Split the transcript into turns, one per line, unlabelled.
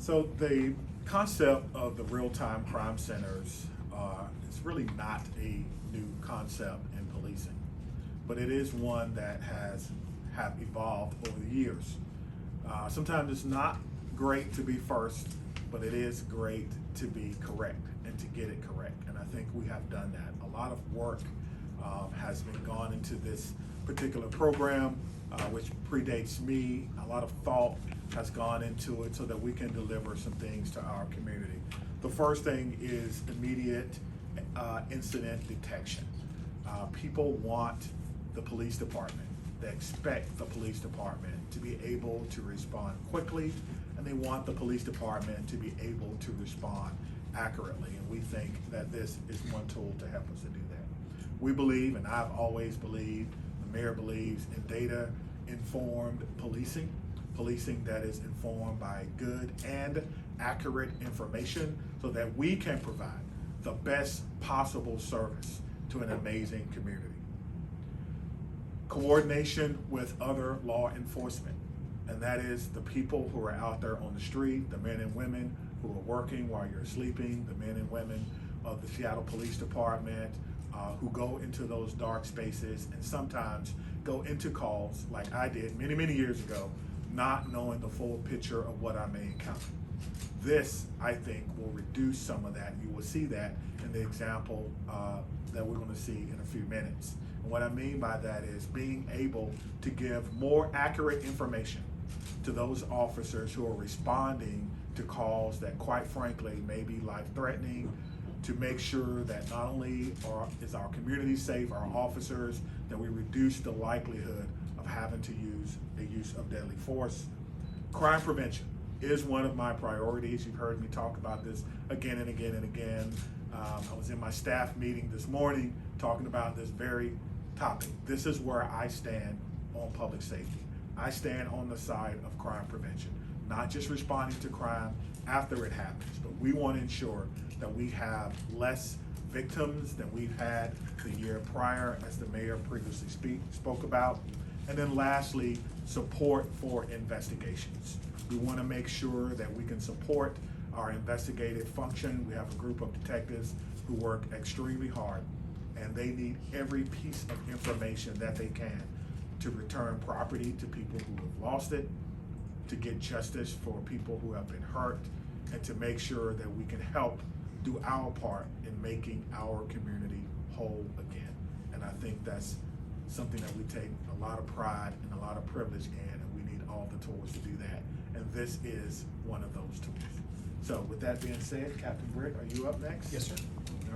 So the concept of the real-time crime centers is really not a new concept in policing, but it is one that have evolved over the years. Sometimes it's not great to be first, but it is great to be correct and to get it correct. And I think we have done that. A lot of work has been gone into this particular program, which predates me. A lot of thought has gone into it so that we can deliver some things to our community. The first thing is immediate incident detection. People want the police department, they expect the police department to be able to respond quickly, and they want the police department to be able to respond accurately. And we think that this is one tool to help us to do that. We believe, and I've always believed, the mayor believes in data-informed policing, policing that is informed by good and accurate information so that we can provide the best possible service to an amazing community. Coordination with other law enforcement, and that is the people who are out there on the street, the men and women who are working while you're sleeping, the men and women of the Seattle Police Department who go into those dark spaces and sometimes go into calls like I did many, many years ago, not knowing the full picture of what I may encounter. This, I think, will reduce some of that. You will see that in the example that we're going to see in a few minutes. And what I mean by that is being able to give more accurate information to those officers who are responding to calls that, quite frankly, may be life-threatening, to make sure that not only is our community safe, our officers, that we reduce the likelihood of having to use the use of deadly force. Crime prevention is one of my priorities. You've heard me talk about this again and again and again. I was in my staff meeting this morning talking about this very topic. This is where I stand on public safety. I stand on the side of crime prevention, not just responding to crime after it happens, but we want to ensure that we have less victims than we've had the year prior, as the mayor previously spoke about. And then lastly, support for investigations. We want to make sure that we can support our investigative function. We have a group of detectives who work extremely hard, and they need every piece of information that they can to return property to people who have lost it, to get justice for people who have been hurt, and to make sure that we can help do our part in making our community whole again. And I think that's something that we take a lot of pride and a lot of privilege in, and we need all the tools to do that. And this is one of those tools. So with that being said, Captain Britt, are you up next?
Yes, sir.